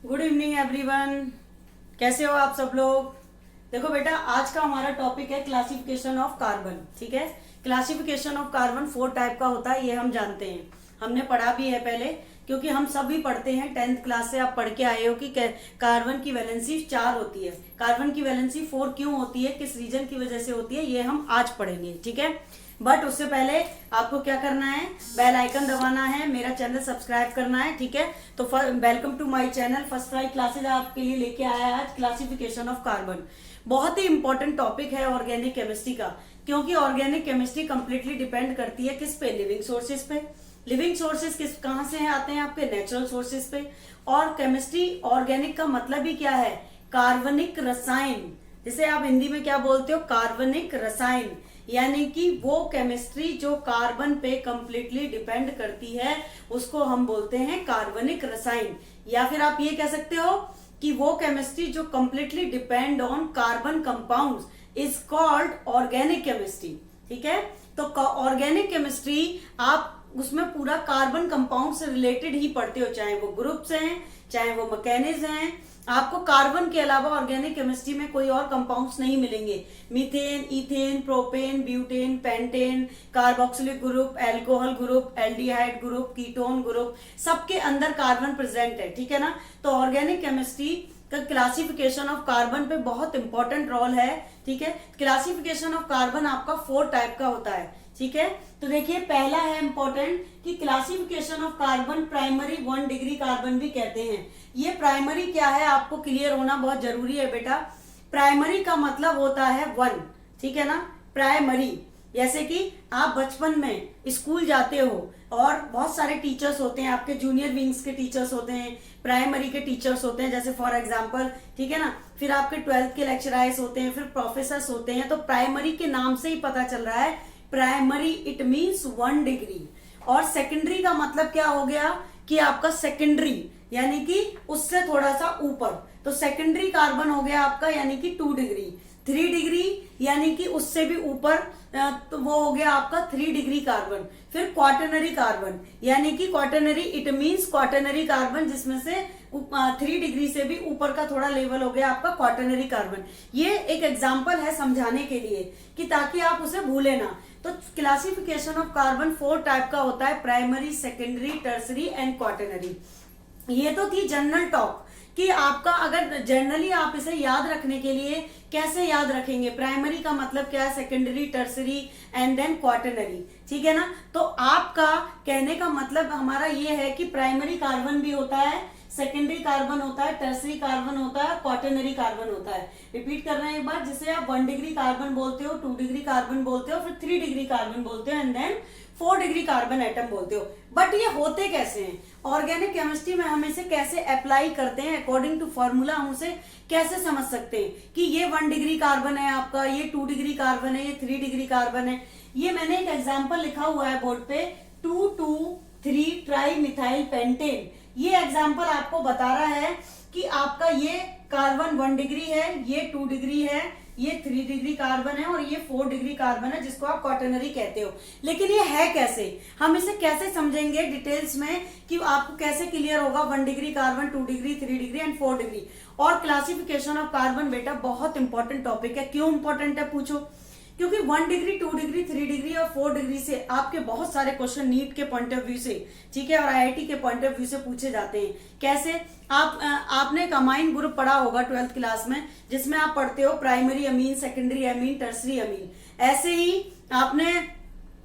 Good evening everyone. कैसे हो आप सब लोग। देखो बेटा, आज का हमारा टॉपिक है क्लासिफिकेशन ऑफ कार्बन। ठीक है, क्लासिफिकेशन ऑफ कार्बन 4 टाइप का होता है, ये हम जानते हैं, हमने पढ़ा भी है पहले, क्योंकि हम सब भी पढ़ते हैं। 10th क्लास से आप पढ़ के आए हो कि कार्बन की वैलेंसी 4 होती है। कार्बन की वैलेंसी 4 क्यों होती है, किस रीजन की वजह से होती है, ये हम आज पढ़ेंगे। ठीक है, बट उससे पहले आपको क्या करना है, बेल आइकन दबाना है, मेरा चैनल सब्सक्राइब करना है। ठीक है, तो welcome to my channel. First try classes आपके लिए लेके आया है आज क्लासिफिकेशन ऑफ कार्बन। बहुत ही इंपॉर्टेंट टॉपिक है ऑर्गेनिक केमिस्ट्री का, क्योंकि ऑर्गेनिक केमिस्ट्री कंप्लीटली डिपेंड करती है किस पे, लिविंग सोर्सेज पे। लिविंग सोर्सेज किस कहाँ से आते हैं, आपके नेचुरल सोर्सेज पे। और केमिस्ट्री ऑर्गेनिक का मतलब ही क्या है, कार्बनिक रसायन, जिसे आप हिंदी में क्या बोलते हो, कार्बनिक रसायन। यानी कि वो केमिस्ट्री जो कार्बन पे कंप्लीटली डिपेंड करती है, उसको हम बोलते हैं कार्बनिक रसायन। या फिर आप ये कह सकते हो कि वो केमिस्ट्री जो completely depend on carbon compounds is called organic chemistry. ठीक है, तो ऑर्गेनिक केमिस्ट्री आप उसमें पूरा कार्बन कंपाउंड से रिलेटेड ही पढ़ते हो, चाहे वो ग्रुप्स हैं, चाहे वो मैकेनिज्म हैं। आपको कार्बन के अलावा ऑर्गेनिक केमिस्ट्री में कोई और कंपाउंड्स नहीं मिलेंगे। Methane, ethane, propane, butane, pentane, carboxylic group, alcohol group, aldehyde group, ketone group, सबके अंदर कार्बन प्रेजेंट है। ठीक है ना, तो ऑर्गेनिक केमिस्ट्री का क्लासिफिकेशन ऑफ कार्बन पे बहुत इंपॉर्टेंट रोल है। ठीक है, क्लासिफिकेशन ऑफ कार्बन आपका 4 टाइप का होता है। ठीक है, तो देखिए पहला है इंपॉर्टेंट कि classification of carbon primary 1 degree carbon भी कहते हैं। ये प्राइमरी क्या है आपको क्लियर होना बहुत जरूरी है बेटा। प्राइमरी का मतलब होता है 1। ठीक है ना, प्राइमरी, जैसे कि आप बचपन में स्कूल जाते हो और बहुत सारे टीचर्स होते हैं, आपके जूनियर विंग्स के टीचर्स होते हैं, प्राइमरी के टीचर्स होते हैं, जैसे फॉर एग्जांपल। ठीक है ना, फिर आपके 12th के लेक्चरार्स होते हैं, फिर प्रोफेसर्स होते हैं। तो प्राइमरी के नाम से ही पता चल रहा है, प्राइमरी इट मीन्स 1 डिग्री। और सेकेंडरी का मतलब क्या हो गया कि आपका सेकेंडरी यानी कि उससे थोड़ा सा ऊपर, तो सेकेंडरी कार्बन हो गया आपका यानी कि 2 डिग्री। 3 डिग्री यानी कि उससे भी ऊपर, तो वो हो गया आपका 3 डिग्री कार्बन। फिर क्वाटरनरी कार्बन यानी कि quaternary it means quaternary carbon, जिसमें से 3 डिग्री से भी ऊपर का थोड़ा लेवल हो गया आपका क्वाटरनरी कार्बन। ये एक एग्जाम्पल है समझाने के लिए कि ताकि आप उसे भूले ना। तो क्लासिफिकेशन ऑफ कार्बन 4 टाइप का होता है, primary, secondary, tertiary and quaternary. ये तो थी जनरल टॉक कि आपका अगर जनरली आप इसे याद रखने के लिए कैसे याद रखेंगे, प्राइमरी का मतलब क्या है, secondary, tertiary and then quaternary. ठीक है ना, तो आपका कहने का मतलब हमारा ये है कि प्राइमरी कार्बन भी होता है, सेकेंडरी कार्बन होता है, टर्सरी कार्बन होता है, क्वाटरनरी कार्बन होता है। रिपीट कर रहे हैं एक बार, जिसे आप 1 डिग्री कार्बन बोलते हो, 2 डिग्री कार्बन बोलते हो, फिर 3 डिग्री कार्बन बोलते हो and then 4 degree carbon atom बोलते हो। बट ये होते कैसे हैं, ऑर्गेनिक केमिस्ट्री में हम इसे कैसे अप्लाई करते हैं, अकॉर्डिंग टू फॉर्मूला हम उसे कैसे समझ सकते हैं कि ये 1 डिग्री कार्बन है आपका, ये 2 डिग्री कार्बन है, ये 3 डिग्री कार्बन है। ये मैंने एक एग्जाम्पल लिखा हुआ है बोर्ड पे, 2,2,3 ट्राई मिथाइल पेंटेन। ये एग्जाम्पल आपको बता रहा है कि आपका ये कार्बन 1 डिग्री है, ये 2 डिग्री है, ये 3 डिग्री कार्बन है और ये 4 डिग्री कार्बन है, जिसको आप क्वाटरनरी कहते हो। लेकिन ये है कैसे, हम इसे कैसे समझेंगे डिटेल्स में कि आपको कैसे क्लियर होगा 1 degree carbon, 2 degree, 3 degree and 4 degree. और क्लासिफिकेशन ऑफ कार्बन बेटा बहुत इंपॉर्टेंट टॉपिक है। क्यों इंपॉर्टेंट है पूछो, क्योंकि 1 डिग्री, 2 डिग्री, 3 डिग्री और 4 डिग्री से आपके बहुत सारे क्वेश्चन नीट के पॉइंट ऑफ व्यू से, ठीक है, और आईआईटी के पॉइंट ऑफ व्यू से पूछे जाते हैं। कैसे, आपने एक अमाइन ग्रुप पढ़ा होगा 12th क्लास में, जिसमें आप पढ़ते हो primary amine, secondary amine, tertiary amine. ऐसे ही आपने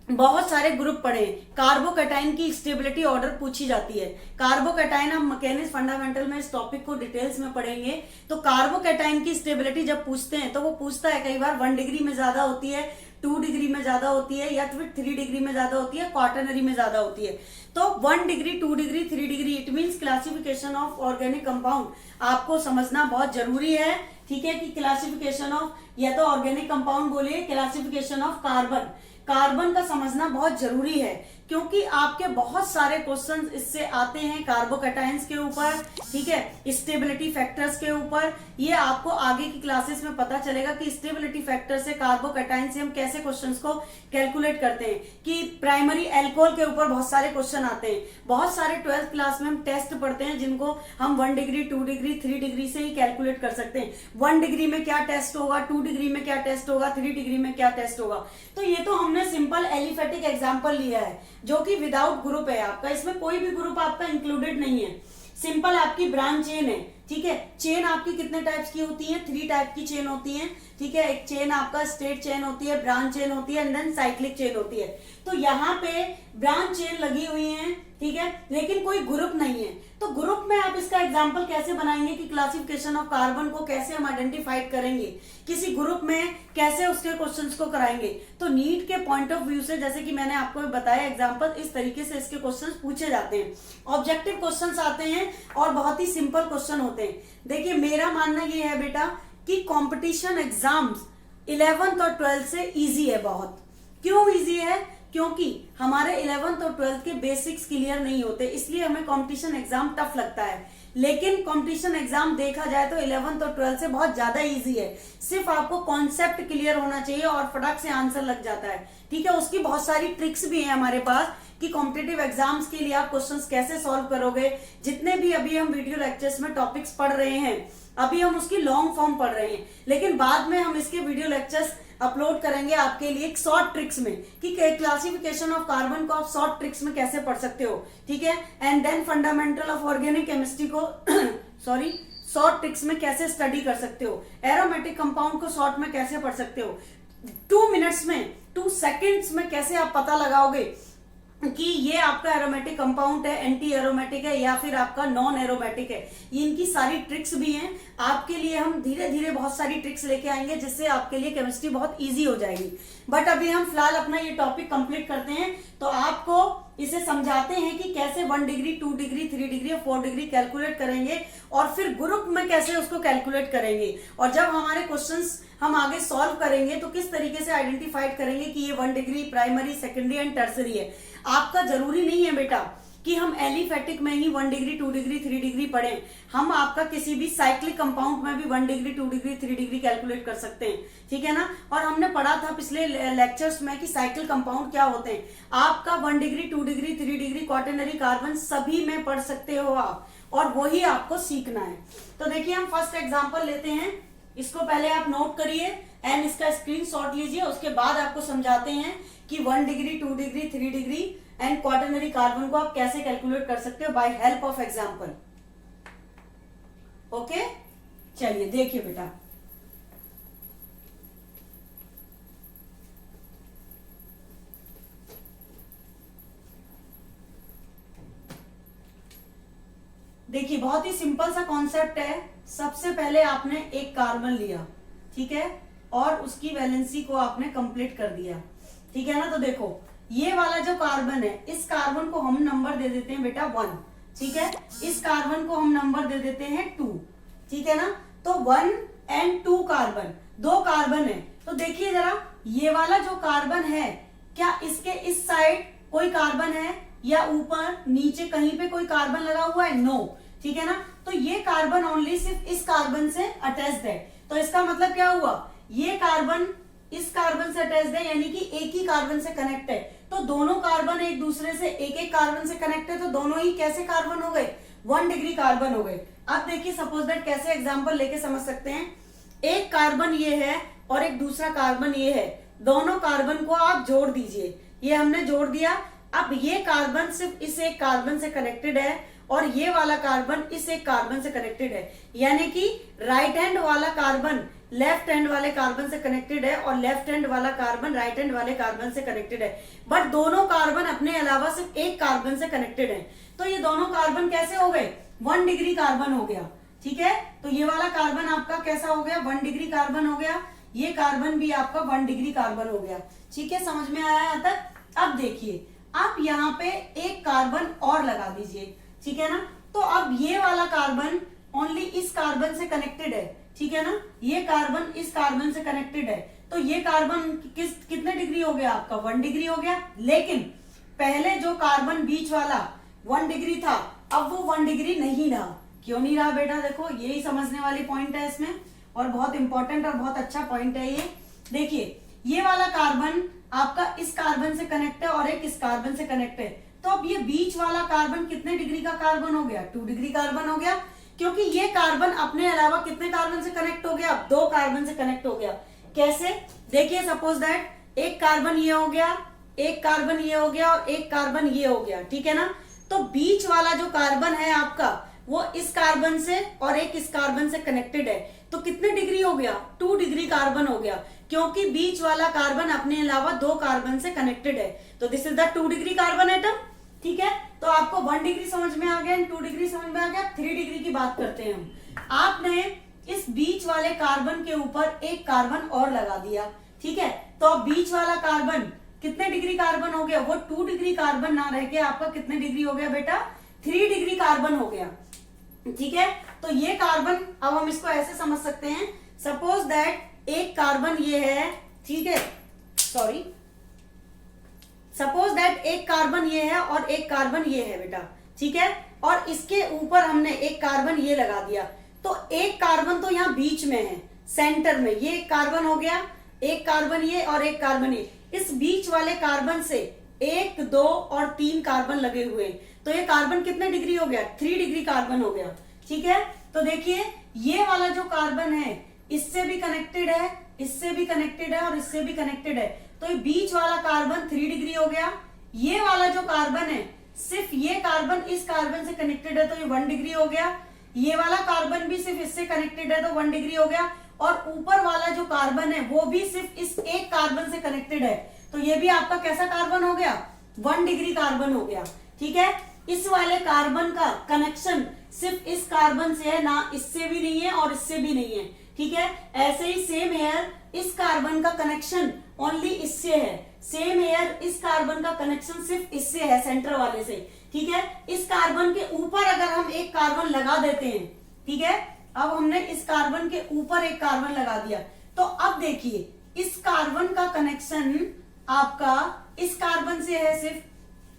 बहुत सारे ग्रुप पढ़े। कार्बोकैटाइन की स्टेबिलिटी ऑर्डर पूछी जाती है। कार्बोकैटाइन हम मैकेनिक्स फंडामेंटल में इस टॉपिक को डिटेल्स में पढ़ेंगे। तो कार्बोकैटाइन की स्टेबिलिटी जब पूछते हैं तो वो पूछता है कई बार 1 डिग्री में ज्यादा होती है, 2 डिग्री में ज्यादा होती है, या फिर 3 डिग्री में ज्यादा होती है, क्वाटरनरी में ज्यादा होती है। तो 1 degree, 2 degree, 3 degree it means classification of organic compound आपको समझना बहुत जरूरी है। ठीक है, कि क्लासिफिकेशन ऑफ, या तो ऑर्गेनिक कंपाउंड बोलिए, क्लासिफिकेशन ऑफ कार्बन, कार्बन का समझना बहुत जरूरी है। क्योंकि आपके बहुत सारे क्वेश्चंस इससे आते हैं कार्बोकैटायंस के ऊपर, ठीक है, स्टेबिलिटी फैक्टर्स के ऊपर। ये आपको आगे की क्लासेस में पता चलेगा कि स्टेबिलिटी फैक्टर से, कार्बोकैटायन से हम कैसे क्वेश्चंस को कैलकुलेट करते हैं, कि प्राइमरी एल्कोहल के ऊपर बहुत सारे क्वेश्चन आते हैं। बहुत सारे 12th क्लास में हम टेस्ट पढ़ते हैं जिनको हम 1 डिग्री, 2 डिग्री, 3 डिग्री से ही कैलकुलेट कर सकते हैं। 1 डिग्री में क्या टेस्ट होगा, 2 डिग्री में क्या टेस्ट होगा, 3 डिग्री में क्या टेस्ट होगा। तो ये तो हमने सिंपल एलिफेटिक एग्जाम्पल लिया है जो कि विदाउट ग्रुप है आपका, इसमें कोई भी ग्रुप आपका इंक्लूडेड नहीं है। सिंपल आपकी ब्रांच चेन है, ठीक है। चेन आपकी कितने टाइप्स की होती है, 3 टाइप की चेन होती है, ठीक है। एक चेन आपका स्ट्रेट चेन होती है, ब्रांच चेन होती है, एंड देन साइक्लिक चेन होती है। तो यहाँ पे ब्रांच चेन लगी हुई है, ठीक है, लेकिन कोई ग्रुप नहीं है। तो ग्रुप में आप इसका एग्जांपल कैसे बनाएंगे कि क्लासिफिकेशन ऑफ कार्बन को कैसे हम आइडेंटिफाइड करेंगे, किसी ग्रुप में कैसे उसके क्वेश्चंस को कराएंगे। तो नीट के पॉइंट ऑफ व्यू से, जैसे कि मैंने आपको बताया एग्जांपल, इस तरीके से इसके क्वेश्चंस पूछे जाते हैं। ऑब्जेक्टिव क्वेश्चंस आते हैं और बहुत ही सिंपल क्वेश्चन होते हैं। देखिए मेरा मानना ये है बेटा कि कंपटीशन एग्जाम्स 11th और 12th से इजी है बहुत। क्यों इजी है? क्योंकि हमारे 11th और 12th के बेसिक्स क्लियर नहीं होते, इसलिए हमें कंपटीशन एग्जाम टफ लगता है। लेकिन कंपटीशन एग्जाम देखा जाए तो 11th और 12th से बहुत ज्यादा इजी है। सिर्फ आपको कॉन्सेप्ट क्लियर होना चाहिए और फटाक से आंसर लग जाता है, ठीक है। उसकी बहुत सारी ट्रिक्स भी हैं हमारे पास कि कॉम्पिटिटिव एग्जाम्स के लिए आप क्वेश्चंस कैसे सॉल्व करोगे। जितने भी अभी हम वीडियो लेक्चर्स में टॉपिक्स पढ़ रहे हैं, अभी हम उसकी लॉन्ग फॉर्म पढ़ रहे हैं, लेकिन बाद में हम इसके वीडियो लेक्चर्स अपलोड करेंगे आपके लिए एक शॉर्ट ट्रिक्स में कि क्लासिफिकेशन ऑफ कार्बन को आप शॉर्ट ट्रिक्स में कैसे पढ़ सकते हो, ठीक है। And then fundamental of organic chemistry को सॉरी शॉर्ट ट्रिक्स में कैसे स्टडी कर सकते हो। एरोमेटिक कंपाउंड को शॉर्ट में कैसे पढ़ सकते हो। 2 मिनट्स में, 2 सेकेंड्स में कैसे आप पता लगाओगे कि ये आपका एरोमेटिक कंपाउंड है, एंटी एरोमेटिक है या फिर आपका नॉन एरोमेटिक है। इनकी सारी ट्रिक्स भी हैं आपके लिए। हम धीरे धीरे बहुत सारी ट्रिक्स लेके आएंगे जिससे आपके लिए केमिस्ट्री बहुत इजी हो जाएगी। बट अभी हम फिलहाल अपना ये टॉपिक कंप्लीट करते हैं, तो आपको इसे समझाते हैं कि कैसे 1 डिग्री, 2 डिग्री, 3 डिग्री और 4 डिग्री कैलकुलेट करेंगे और फिर ग्रुप में कैसे उसको कैलकुलेट करेंगे। और जब हमारे क्वेश्चंस हम आगे सॉल्व करेंगे तो किस तरीके से आइडेंटिफाइड करेंगे कि ये 1 degree primary, secondary and tertiary है। आपका जरूरी नहीं है बेटा कि हम एलिफेटिक में ही 1 डिग्री, 2 डिग्री, 3 डिग्री पढ़ें। हम आपका किसी भी साइक्लिक कंपाउंड में भी 1 डिग्री, 2 डिग्री, 3 डिग्री कैलकुलेट कर सकते हैं, ठीक है ना। और हमने पढ़ा था पिछले लेक्चर्स में कि साइकिल कंपाउंड क्या होते हैं। आपका 1 degree, 2 degree, 3 degree quaternary carbon सभी में पढ़ सकते हो आप, और वही आपको सीखना है। तो देखिए हम फर्स्ट एग्जाम्पल लेते हैं, इसको पहले आप नोट करिए एंड इसका स्क्रीनशॉट लीजिए। उसके बाद आपको समझाते हैं कि 1 degree, 2 degree, 3 degree and quaternary carbon को आप कैसे कैलकुलेट कर सकते हो by help of example. Okay, चलिए देखिए बेटा। देखिए बहुत ही सिंपल सा कॉन्सेप्ट है। सबसे पहले आपने एक कार्बन लिया, ठीक है, और उसकी वैलेंसी को आपने कंप्लीट कर दिया, ठीक है ना। तो देखो ये वाला जो कार्बन है, इस कार्बन को हम नंबर दे देते हैं बेटा 1, ठीक है। इस कार्बन को हम नंबर दे देते हैं 2, ठीक है ना। तो 1 एंड 2 कार्बन, 2 कार्बन है। तो देखिए जरा ये वाला जो कार्बन है, क्या इसके इस साइड कोई कार्बन है या ऊपर नीचे कहीं पे कोई कार्बन लगा हुआ है? नो, ठीक है ना। तो ये कार्बन ओनली सिर्फ इस कार्बन से अटैच्ड है। तो इसका मतलब क्या हुआ, ये कार्बन इस कार्बन से अटैच्ड है, यानी कि एक ही कार्बन से कनेक्ट है। तो दोनों कार्बन एक दूसरे से एक कार्बन से कनेक्ट है, तो दोनों ही कैसे कार्बन हो गए? 1 डिग्री कार्बन हो गए। अब देखिए सपोज दैट कैसे एग्जांपल लेके समझ सकते हैं। एक कार्बन ये है और एक दूसरा कार्बन ये है, दोनों कार्बन को आप जोड़ दीजिए। ये हमने जोड़ दिया। अब ये कार्बन सिर्फ इस एक कार्बन से कनेक्टेड है और ये वाला कार्बन इस एक कार्बन से कनेक्टेड है, यानी कि राइट हैंड वाला कार्बन लेफ्ट हैंड वाले कार्बन से कनेक्टेड है और लेफ्ट हैंड वाला कार्बन राइट हैंड वाले कार्बन से कनेक्टेड है। बट दोनों कार्बन अपने अलावा सिर्फ एक कार्बन से कनेक्टेड है। तो ये दोनों कार्बन कैसे हो गए? 1 डिग्री कार्बन हो गया, ठीक है। तो ये वाला कार्बन आपका कैसा हो गया? 1 डिग्री कार्बन हो गया। ये कार्बन भी आपका 1 डिग्री कार्बन हो गया, ठीक है। समझ में आया यहाँ तक? अब देखिए आप यहाँ पे एक कार्बन और लगा दीजिए, ठीक है ना। तो अब ये वाला कार्बन ओनली इस कार्बन से कनेक्टेड है, ठीक है ना। ये कार्बन इस कार्बन से कनेक्टेड है, तो ये कार्बन कितने डिग्री हो गया आपका? 1 डिग्री हो गया। लेकिन पहले जो कार्बन बीच वाला 1 डिग्री था, अब वो 1 डिग्री नहीं रहा। क्यों नहीं रहा बेटा? देखो यही समझने वाली पॉइंट है इसमें, और बहुत इंपॉर्टेंट और बहुत अच्छा पॉइंट है ये। देखिए ये वाला कार्बन आपका इस कार्बन से कनेक्ट है और एक इस कार्बन से कनेक्ट है, तो अब ये बीच वाला कार्बन कितने डिग्री का कार्बन हो गया? 2 डिग्री कार्बन हो गया, क्योंकि ये कार्बन अपने अलावा कितने कार्बन से कनेक्ट हो गया? अब 2 कार्बन से कनेक्ट हो गया। कैसे? देखिए सपोज दैट एक कार्बन ये हो गया, एक कार्बन ये हो गया और एक कार्बन ये हो गया, ठीक है ना। तो बीच वाला जो कार्बन है आपका वो इस कार्बन से और एक इस कार्बन से कनेक्टेड है, तो कितने डिग्री हो गया? 2 डिग्री कार्बन हो गया, क्योंकि बीच वाला कार्बन अपने अलावा 2 कार्बन से कनेक्टेड है। तो this is the 2 degree carbon atom, ठीक है। तो आपको 1 डिग्री समझ में आ गया, 2 डिग्री समझ में आ गया। 3 डिग्री की बात करते हैं हम। आपने इस बीच वाले कार्बन के ऊपर एक कार्बन और लगा दिया, ठीक है। तो अब बीच वाला कार्बन कितने डिग्री कार्बन हो गया? वो 2 डिग्री कार्बन ना रह के आपका कितने डिग्री हो गया बेटा? 3 डिग्री कार्बन हो गया, ठीक है। तो ये कार्बन, अब हम इसको ऐसे समझ सकते हैं, सपोज दैट एक कार्बन ये है, ठीक है, सॉरी, सपोज दैट एक कार्बन ये है और एक कार्बन ये है बेटा, ठीक है, और इसके ऊपर हमने एक कार्बन ये लगा दिया। तो एक कार्बन तो यहाँ बीच में है, सेंटर में, ये एक कार्बन हो गया, एक कार्बन ये और एक कार्बन ये। इस बीच वाले कार्बन से 1, 2 और 3 कार्बन लगे हुए, तो ये कार्बन कितने डिग्री हो गया? 3 डिग्री कार्बन हो गया, ठीक है। तो देखिए ये वाला जो कार्बन है इससे भी कनेक्टेड है, इससे भी कनेक्टेड है और इससे भी कनेक्टेड है, तो ये बीच वाला कार्बन 3 डिग्री हो गया। ये वाला जो कार्बन है, सिर्फ ये कार्बन इस कार्बन से कनेक्टेड है, तो ये 1 डिग्री हो गया। ये वाला कार्बन भी सिर्फ इससे कनेक्टेड है, तो 1 डिग्री हो गया। और ऊपर वाला जो कार्बन है वो भी सिर्फ इस एक कार्बन से कनेक्टेड है, तो ये भी आपका कैसा कार्बन हो गया? 1 डिग्री कार्बन हो गया, ठीक है। इस वाले कार्बन का कनेक्शन सिर्फ इस कार्बन से है, ना इससे भी नहीं है और इससे भी नहीं है, ठीक है। ऐसे ही सेम एयर इस कार्बन का कनेक्शन ओनली इससे है, सेम एयर इस कार्बन का कनेक्शन सिर्फ इससे है, सेंटर वाले से, ठीक है। इस कार्बन के ऊपर अगर हम एक कार्बन लगा देते हैं, ठीक है, अब हमने इस कार्बन के ऊपर एक कार्बन लगा दिया, तो अब देखिए इस कार्बन का कनेक्शन आपका इस कार्बन से है सिर्फ,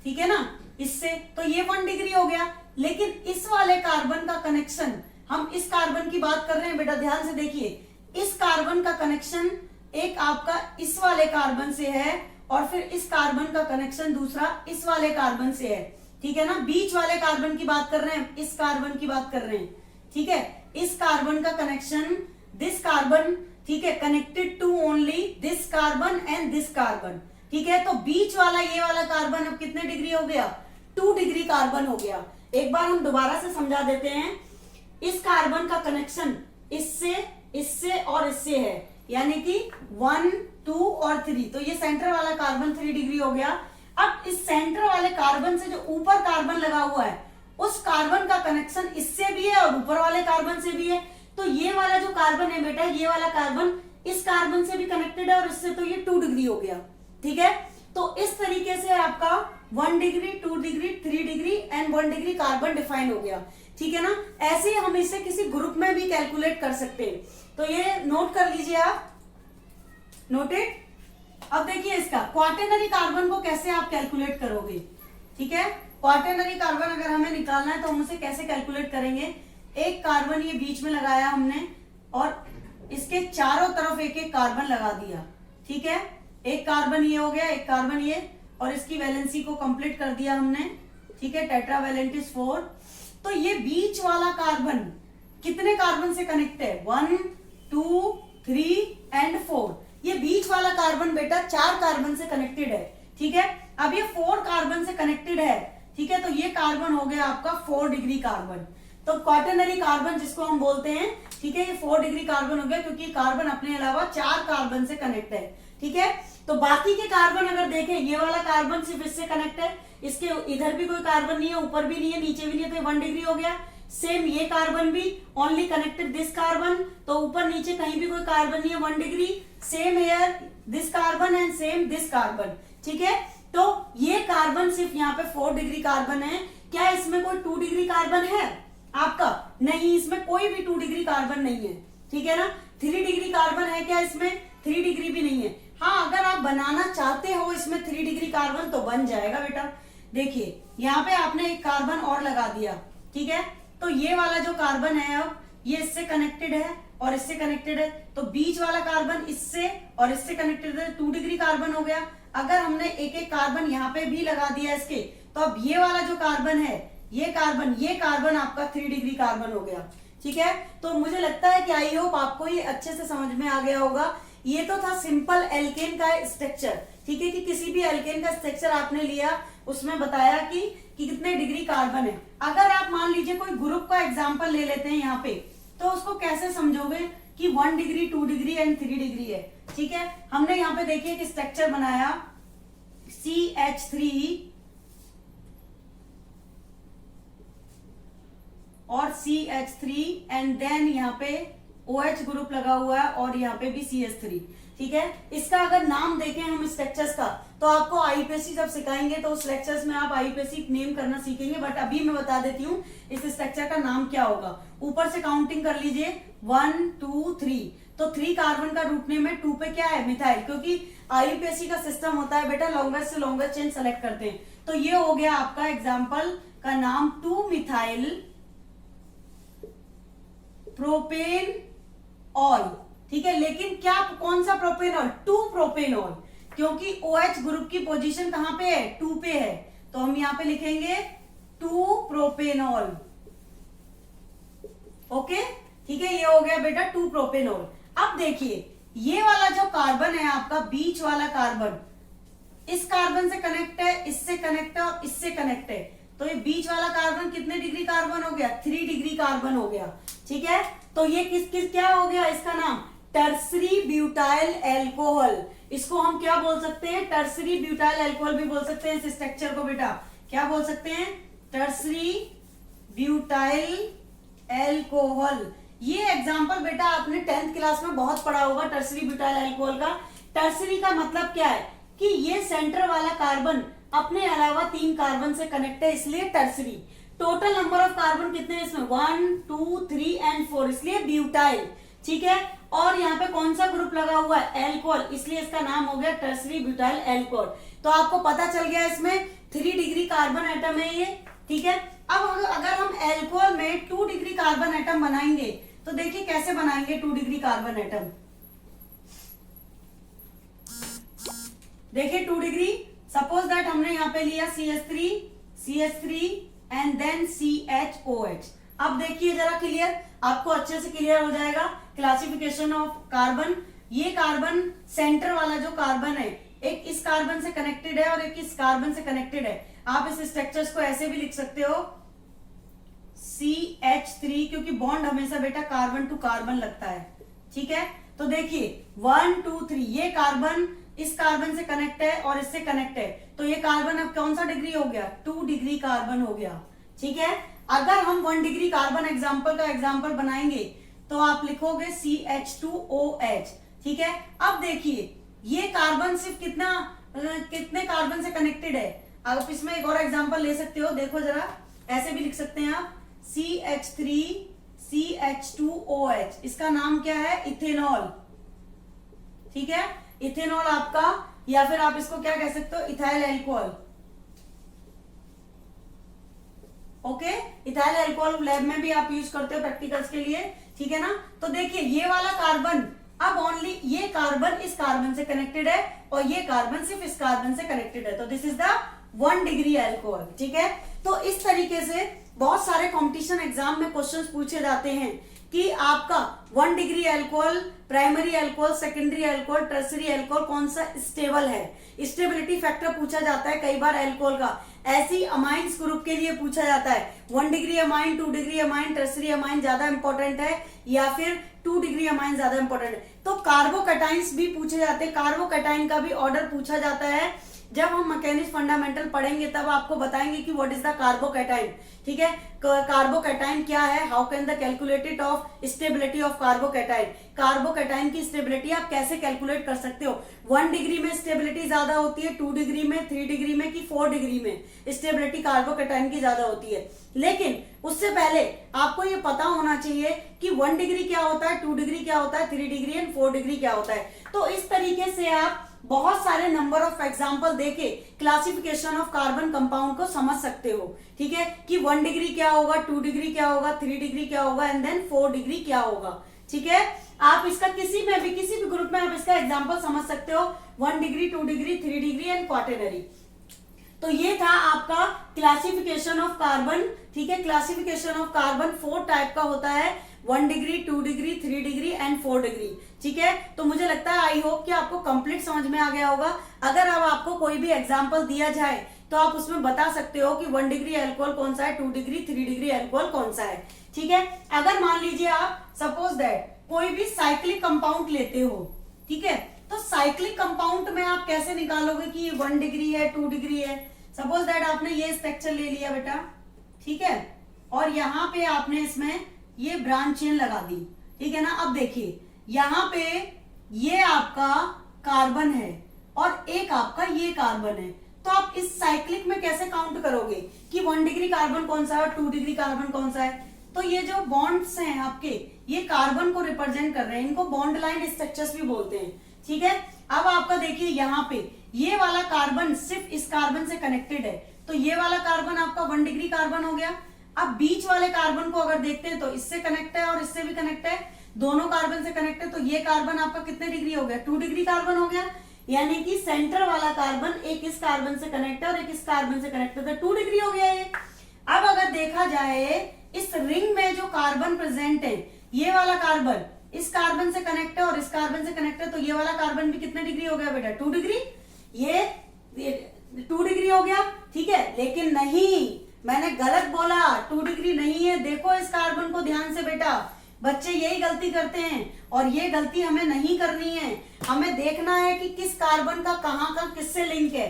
ठीक है ना, इससे, तो ये 1 डिग्री हो गया। लेकिन इस वाले कार्बन का कनेक्शन, हम इस कार्बन की बात कर रहे हैं बेटा, ध्यान से देखिए, इस कार्बन का कनेक्शन एक आपका इस वाले कार्बन से है और फिर इस कार्बन का कनेक्शन दूसरा इस वाले कार्बन से है, ठीक है ना। बीच वाले कार्बन की बात कर रहे हैं, इस कार्बन की बात कर रहे हैं, ठीक है। इस कार्बन का कनेक्शन दिस कार्बन, ठीक है, connected to only this carbon and this carbon, ठीक है। तो बीच वाला ये वाला कार्बन अब कितने डिग्री हो गया? 2 डिग्री कार्बन हो गया। एक बार हम दोबारा से समझा देते हैं। इस कार्बन का कनेक्शन इससे, इससे और इससे है, यानी कि 1, 2 और 3, तो ये सेंटर वाला कार्बन 3 डिग्री हो गया। अब इस सेंटर वाले कार्बन से जो ऊपर कार्बन लगा हुआ है उस कार्बन का कनेक्शन इससे भी है और ऊपर वाले कार्बन से भी है, तो ये वाला जो कार्बन है बेटा, ये वाला कार्बन इस कार्बन से भी कनेक्टेड है और इससे, तो ये 2 डिग्री हो गया, ठीक है। तो इस तरीके से आपका 1 degree, 2 degree, 3 degree and 1 degree carbon define हो गया, ठीक है ना। ऐसे हम इसे किसी ग्रुप में भी कैलकुलेट कर सकते हैं, तो ये नोट कर लीजिए आप, नोटेड। अब देखिए इसका क्वार्टेनरी कार्बन को कैसे आप कैलकुलेट करोगे, ठीक है। क्वार्टेनरी कार्बन अगर हमें निकालना है तो हम उसे कैसे कैलकुलेट करेंगे? एक कार्बन ये बीच में लगाया हमने और इसके चारों तरफ एक एक कार्बन लगा दिया, ठीक है। एक कार्बन ये हो गया, एक कार्बन ये, और इसकी वैलेंसी को कंप्लीट कर दिया हमने, ठीक है, टेट्रावैलेंट इज 4। तो ये बीच वाला कार्बन कितने कार्बन से कनेक्ट है? 1, 2, 3 एंड 4। ये बीच वाला कार्बन बेटा 4 कार्बन से कनेक्टेड है, ठीक है। अब ये 4 कार्बन से कनेक्टेड है, ठीक है, तो ये कार्बन हो गया आपका 4 डिग्री कार्बन। तो क्वार्टेनरी कार्बन जिसको हम बोलते हैं, ठीक है, ये 4 डिग्री कार्बन हो गया, क्योंकि कार्बन अपने अलावा 4 कार्बन से कनेक्ट है, ठीक है। तो बाकी के कार्बन अगर देखें, ये वाला कार्बन सिर्फ इससे कनेक्ट है, इसके इधर भी कोई कार्बन नहीं है, ऊपर भी नहीं है, नीचे भी नहीं है, तो 1 डिग्री हो गया। सेम ये कार्बन भी ओनली कनेक्टेड दिस कार्बन, तो ऊपर नीचे कहीं भी कोई कार्बन नहीं है, 1 degree. Same here this carbon and same this carbon, ठीक है। तो ये कार्बन सिर्फ यहाँ पे 4 डिग्री कार्बन है। क्या इसमें कोई 2 डिग्री कार्बन है आपका? नहीं, इसमें कोई भी 2 डिग्री कार्बन नहीं है, ठीक है ना। 3 डिग्री कार्बन है क्या इसमें? 3 डिग्री भी नहीं है। हाँ, अगर आप बनाना चाहते हो इसमें 3 डिग्री कार्बन तो बन जाएगा बेटा। देखिए यहाँ पे आपने एक कार्बन और लगा दिया, ठीक है, तो ये वाला जो कार्बन है अब ये इससे कनेक्टेड है और इससे कनेक्टेड है, तो बीच वाला कार्बन इससे और इससे कनेक्टेड है, 2 डिग्री कार्बन हो गया। अगर हमने एक एक कार्बन यहाँ पे भी लगा दिया इसके, तो अब ये वाला जो कार्बन है, ये कार्बन आपका 3 डिग्री कार्बन हो गया, ठीक है। तो मुझे लगता है कि आई होप आपको ये अच्छे से समझ में आ गया होगा। ये तो था सिंपल एल्केन का स्ट्रक्चर, ठीक है, कि किसी भी एल्केन का स्ट्रक्चर आपने लिया, उसमें बताया कि कितने डिग्री कार्बन है। अगर आप मान लीजिए कोई ग्रुप का एग्जांपल ले लेते हैं यहाँ पे, तो उसको कैसे समझोगे कि 1 डिग्री 2 डिग्री एंड 3 डिग्री है, ठीक है। हमने यहाँ पे देखिए कि स्ट्रक्चर बनाया CH3 और CH3 एंड देन यहाँ पे OH ग्रुप लगा हुआ है और यहाँ पे भी CH3, ठीक है। इसका अगर नाम देखें हम स्ट्रक्चर्स का, तो आपको आईपीएसी जब सिखाएंगे तो उस लेक्चर्स में आप आईपीएसी नेम करना सीखेंगे, बट अभी मैं बता देती हूँ इस स्ट्रक्चर का नाम क्या होगा। ऊपर से काउंटिंग कर लीजिए 1 2 3, तो 3 कार्बन का रूट नेम है, 2 पे क्या है मिथाइल, क्योंकि आईपीएसी का सिस्टम होता है बेटा लॉन्गेस्ट से लॉन्गेस्ट चेन सेलेक्ट करते हैं। तो ये हो गया आपका एग्जाम्पल का नाम 2 मिथाइल प्रोपेन ऑल, ठीक है। लेकिन क्या कौन सा प्रोपेनॉल, 2 प्रोपेनॉल, क्योंकि OH ग्रुप की पोजीशन कहां पे है, 2 पे है, तो हम यहां पे लिखेंगे 2 प्रोपेनॉल, ओके, ठीक है। ये हो गया बेटा 2 प्रोपेनॉल। अब देखिए ये वाला जो कार्बन है आपका बीच वाला कार्बन, इस कार्बन से कनेक्ट है, इससे कनेक्ट है और इससे कनेक्ट है, तो ये बीच वाला कार्बन कितने डिग्री कार्बन हो गया, 3 डिग्री कार्बन हो गया, ठीक है। तो ये किस क्या हो गया, इसका नाम टर्सरी ब्यूटाइल एल्कोहल, इसको हम क्या बोल सकते हैं, टर्सरी ब्यूटाइल एल्कोहल भी बोल सकते हैं इस स्ट्रक्चर को बेटा, क्या बोल सकते हैं, टर्सरी ब्यूटाइल एल्कोहल। ये एग्जांपल बेटा आपने 10th क्लास में बहुत पढ़ा होगा टर्सरी ब्यूटाइल एल्कोहल का। टर्सरी का मतलब क्या है कि ये सेंटर वाला कार्बन अपने अलावा 3 कार्बन से कनेक्ट है, इसलिए tertiary. Total number of carbon कितने हैं इसमें, 1 2 3 एंड 4, इसलिए ब्यूटाइल, ठीक है। और यहाँ पे कौन सा ग्रुप लगा हुआ है, एल्कोहल, इसलिए इसका नाम हो गया टर्सरी ब्यूटाइल एल्कोहल। तो आपको पता चल गया इसमें 3 डिग्री कार्बन एटम है ये, ठीक है। अब अगर हम एल्कोहल में 2 डिग्री कार्बन एटम बनाएंगे, तो देखिए कैसे बनाएंगे 2 डिग्री कार्बन एटम। देखिए 2 डिग्री, सपोज दैट हमने यहाँ पे लिया CH3 एंड देन CHOH। अब देखिए जरा क्लियर, आपको अच्छे से क्लियर हो जाएगा क्लासिफिकेशन ऑफ कार्बन। ये कार्बन सेंटर वाला जो कार्बन है, एक इस कार्बन से कनेक्टेड है और एक इस कार्बन से कनेक्टेड है। आप इस स्ट्रक्चर्स को ऐसे भी लिख सकते हो CH3, क्योंकि बॉन्ड हमेशा बेटा कार्बन टू कार्बन लगता है, ठीक है। तो देखिए 1 2 3, ये कार्बन इस कार्बन से कनेक्ट है और इससे कनेक्ट है, तो ये कार्बन अब कौन सा डिग्री हो गया, 2 डिग्री कार्बन हो गया, ठीक है। अगर हम 1 डिग्री कार्बन एग्जाम्पल बनाएंगे, तो आप लिखोगे CH2OH, ठीक है। अब देखिए ये कार्बन सिर्फ कितने कार्बन से कनेक्टेड है। आप इसमें एक और एग्जाम्पल ले सकते हो, देखो जरा, ऐसे भी लिख सकते हैं आप CH3 CH2OH, इसका नाम क्या है, इथेनॉल, ठीक है, इथेनॉल आपका, या फिर आप इसको क्या कह सकते हो, ethyl alcohol, okay. Ethyl alcohol lab में भी आप यूज करते हो प्रैक्टिकल्स के लिए, ठीक है ना। तो देखिए ये वाला कार्बन, अब ओनली ये कार्बन इस कार्बन से कनेक्टेड है और ये कार्बन सिर्फ इस कार्बन से कनेक्टेड है, तो this is the 1 degree alcohol, ठीक है। तो इस तरीके से बहुत सारे कंपटीशन एग्जाम में क्वेश्चंस पूछे जाते हैं कि आपका 1 degree alcohol, primary alcohol, secondary alcohol, tertiary alcohol कौन सा स्टेबल है, स्टेबिलिटी फैक्टर पूछा जाता है कई बार अल्कोहल का। ऐसी अमाइंस ग्रुप के लिए पूछा जाता है 1 degree amine, 2 degree amine, tertiary amine ज्यादा इंपॉर्टेंट है या फिर 2 डिग्री अमाइन ज्यादा इंपॉर्टेंट है। तो कार्बोकैटाइंस भी पूछे जाते हैं, कार्बोकैटाइन का भी ऑर्डर पूछा जाता है। जब हम मैकेनिक्स फंडामेंटल पढ़ेंगे तब आपको बताएंगे कि व्हाट इज द कार्बोकैटाइन, ठीक है। कार्बोकैटाइन क्या है, how can the calculated of stability of carbocation, carbocation की स्टेबिलिटी आप कैसे कैलकुलेट कर सकते हो। 1 डिग्री में स्टेबिलिटी ज्यादा होती है, 2 डिग्री में, 3 डिग्री में कि 4 डिग्री में स्टेबिलिटी कार्बोकैटाइन की ज्यादा होती है। लेकिन उससे पहले आपको ये पता होना चाहिए कि 1 डिग्री क्या होता है, 2 डिग्री क्या होता है, 3 डिग्री एंड 4 डिग्री क्या होता है। तो इस तरीके से आप बहुत सारे नंबर ऑफ एग्जाम्पल देके क्लासिफिकेशन ऑफ कार्बन कंपाउंड को समझ सकते हो, ठीक है, कि 1 डिग्री क्या होगा, 2 डिग्री क्या होगा, 3 डिग्री क्या होगा एंड देन 4 डिग्री क्या होगा, ठीक है। आप इसका किसी भी ग्रुप में आप इसका एग्जाम्पल समझ सकते हो, 1 डिग्री, 2 डिग्री, 3 डिग्री एंड क्वार्टेनरी। तो ये था आपका क्लासिफिकेशन ऑफ कार्बन, ठीक है। क्लासिफिकेशन ऑफ कार्बन 4 टाइप का होता है, 1 degree, 2 degree, 3 degree and 4 degree, ठीक है। तो मुझे लगता है आई होप कि आपको कंप्लीट समझ में आ गया होगा। अगर अब आपको कोई भी एग्जांपल दिया जाए तो आप उसमें बता सकते हो कि 1 डिग्री अल्कोहल कौन सा है, 2 डिग्री, 3 डिग्री अल्कोहल कौन सा है, ठीक है। अगर मान लीजिए आप सपोज दैट कोई भी साइक्लिक कंपाउंड लेते हो, ठीक है, तो साइक्लिक कंपाउंड में आप कैसे निकालोगे कि ये 1 डिग्री है, 2 डिग्री है। सपोज दैट आपने ये स्ट्रक्चर ले लिया बेटा, ठीक है, और यहाँ पे आपने इसमें ये ब्रांच चेन लगा दी, ठीक है ना। अब देखिए यहाँ पे ये आपका कार्बन है और एक आपका ये कार्बन है, तो आप इस साइक्लिक में कैसे काउंट करोगे कि 1 डिग्री कार्बन कौन सा है और 2 डिग्री कार्बन कौन सा है। तो ये जो बॉन्ड्स हैं आपके, ये कार्बन को रिप्रेजेंट कर रहे हैं, इनको बॉन्ड लाइन स्ट्रक्चर्स भी बोलते हैं, ठीक है। अब आपका देखिए यहाँ पे ये वाला कार्बन सिर्फ इस कार्बन से कनेक्टेड है, तो ये वाला कार्बन आपका 1 डिग्री कार्बन हो गया। अब बीच वाले कार्बन को अगर देखते हैं तो इससे कनेक्ट है और इससे भी कनेक्ट है, दोनों कार्बन से कनेक्ट है, तो ये कार्बन आपका कितने डिग्री हो गया, 2 डिग्री कार्बन हो गया। यानी कि सेंटर वाला कार्बन एक इस कार्बन से कनेक्ट है और एक इस कार्बन से कनेक्ट है, तो 2 डिग्री हो गया ये। अब अगर देखा जाए इस रिंग में जो कार्बन प्रेजेंट है, ये वाला कार्बन इस कार्बन से कनेक्ट है और इस कार्बन से कनेक्ट है, तो ये वाला कार्बन भी कितने डिग्री हो गया बेटा, 2 डिग्री। ये 2 डिग्री हो गया, ठीक है। लेकिन नहीं, मैंने गलत बोला, 2 डिग्री नहीं है। देखो इस कार्बन को ध्यान से बेटा, बच्चे यही गलती करते हैं और ये गलती हमें नहीं करनी है। हमें देखना है कि किस कार्बन का कहाँ का किससे लिंक है।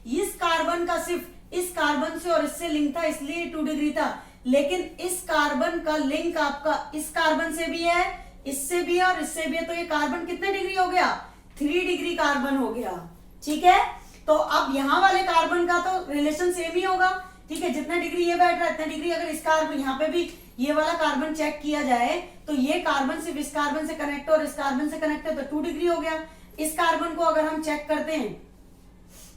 इस कार्बन का सिर्फ इस कार्बन से और इससे लिंक था, इसलिए 2 डिग्री था। लेकिन इस कार्बन का लिंक आपका इस कार्बन से भी है, इससे भी है और इससे भी है, तो ये कार्बन कितने डिग्री हो गया, 3 डिग्री कार्बन हो गया, ठीक है। तो अब यहाँ वाले कार्बन का तो रिलेशन सेम ही होगा, ठीक है, जितना डिग्री ये बैठ रहा है इतना डिग्री। अगर इस कार्बन यहाँ पे भी ये वाला कार्बन चेक किया जाए तो ये कार्बन सिर्फ इस कार्बन से कनेक्ट है और इस कार्बन से कनेक्ट है, तो 2 डिग्री हो गया। इस कार्बन को अगर हम चेक करते हैं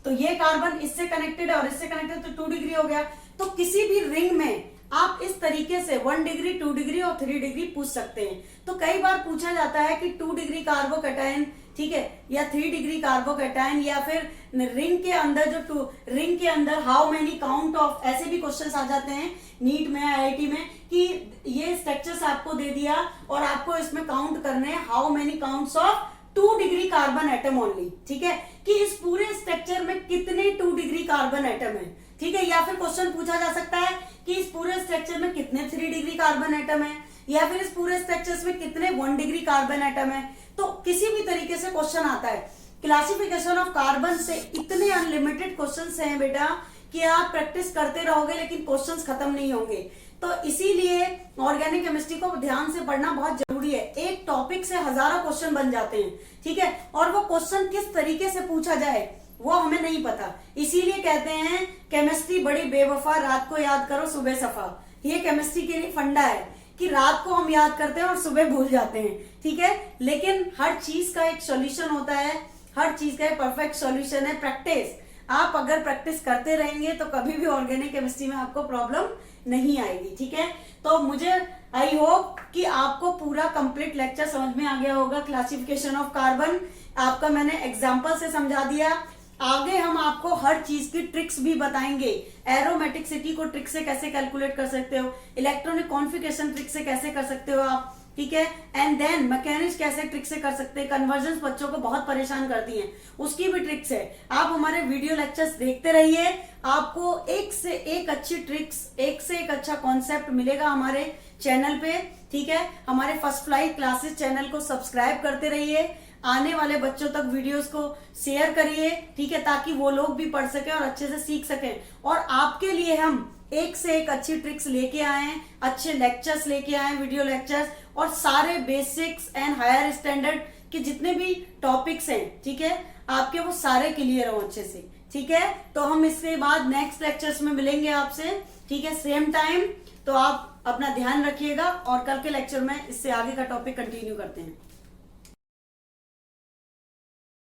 तो ये कार्बन इससे कनेक्टेड है और इससे कनेक्टेड, तो 2 डिग्री हो गया। तो किसी भी रिंग में आप इस तरीके से 1 डिग्री, 2 डिग्री और 3 डिग्री पूछ सकते हैं। तो कई बार पूछा जाता है कि 2 डिग्री कार्बोकैटायन, ठीक है, या 3 डिग्री कार्बोकैटायन, या फिर रिंग के अंदर जो रिंग के अंदर हाउ मेनी काउंट ऑफ, ऐसे भी क्वेश्चंस आ जाते हैं नीट में, आईआईटी में, कि ये स्ट्रक्चर्स आपको दे दिया और आपको इसमें काउंट करने हैं how many counts of 2 degree carbon atom only, ठीक है, कि इस पूरे स्ट्रक्चर में कितने 2 डिग्री कार्बन एटम है, ठीक है। या फिर क्वेश्चन पूछा जा सकता है कि इस पूरे स्ट्रक्चर में कितने 3 डिग्री कार्बन एटम है, या फिर इस पूरे स्ट्रक्चर्स में कितने 1 डिग्री कार्बन एटम है। तो किसी भी तरीके से क्वेश्चन आता है। क्लासिफिकेशन ऑफ कार्बन से इतने अनलिमिटेड क्वेश्चंस हैं बेटा कि आप प्रैक्टिस करते रहोगे लेकिन क्वेश्चंस खत्म नहीं होंगे। तो इसीलिए ऑर्गेनिक केमिस्ट्री को ध्यान से पढ़ना बहुत जरूरी है। एक टॉपिक से हजारों क्वेश्चन बन जाते हैं, ठीक है, और वो क्वेश्चन किस तरीके से पूछा जाए वो हमें नहीं पता। इसीलिए कहते हैं केमिस्ट्री बड़ी बेवफा, रात को याद करो सुबह सफा। ये केमिस्ट्री के लिए फंडा है कि रात को हम याद करते हैं और सुबह भूल जाते हैं, ठीक है। लेकिन हर चीज का एक सॉल्यूशन होता है, हर चीज का एक परफेक्ट सॉल्यूशन है प्रैक्टिस। आप अगर प्रैक्टिस करते रहेंगे तो कभी भी ऑर्गेनिक केमिस्ट्री में आपको प्रॉब्लम नहीं आएगी, ठीक है। तो मुझे आई होप कि आपको पूरा कंप्लीट लेक्चर समझ में आ गया होगा। क्लासिफिकेशन ऑफ कार्बन आपका मैंने एग्जांपल से समझा दिया। आगे हम आपको हर चीज की ट्रिक्स भी बताएंगे। एरोमेटिसिटी को ट्रिक से कैसे कैलकुलेट कर सकते हो, इलेक्ट्रॉनिक कॉन्फिगरेशन ट्रिक से कैसे कर सकते हो आप, ठीक है, एंड देन मैकेनिक्स कैसे ट्रिक से कर सकते हैं। कन्वर्जन्स बच्चों को बहुत परेशान करती हैं, उसकी भी ट्रिक्स है। आप हमारे वीडियो लेक्चर्स देखते रहिए, आपको एक से एक अच्छी ट्रिक्स, एक से एक अच्छा कॉन्सेप्ट मिलेगा हमारे चैनल पे, ठीक है। हमारे फर्स्ट फ्लाइट क्लासेस चैनल को सब्सक्राइब करते रहिए, आने वाले बच्चों तक वीडियोस को शेयर करिए, ठीक है, ताकि वो लोग भी पढ़ सके और अच्छे से सीख सकें। और आपके लिए हम एक से एक अच्छी ट्रिक्स लेके आए हैं, अच्छे लेक्चर्स लेके आए हैं, वीडियो लेक्चर्स, और सारे बेसिक्स एंड हायर स्टैंडर्ड के जितने भी टॉपिक्स हैं, ठीक है, आपके वो सारे क्लियर हो अच्छे से, ठीक है। तो हम इसके बाद नेक्स्ट लेक्चर्स में मिलेंगे आपसे, ठीक है, सेम टाइम। तो आप अपना ध्यान रखिएगा और कल के लेक्चर में इससे आगे का टॉपिक कंटिन्यू करते हैं।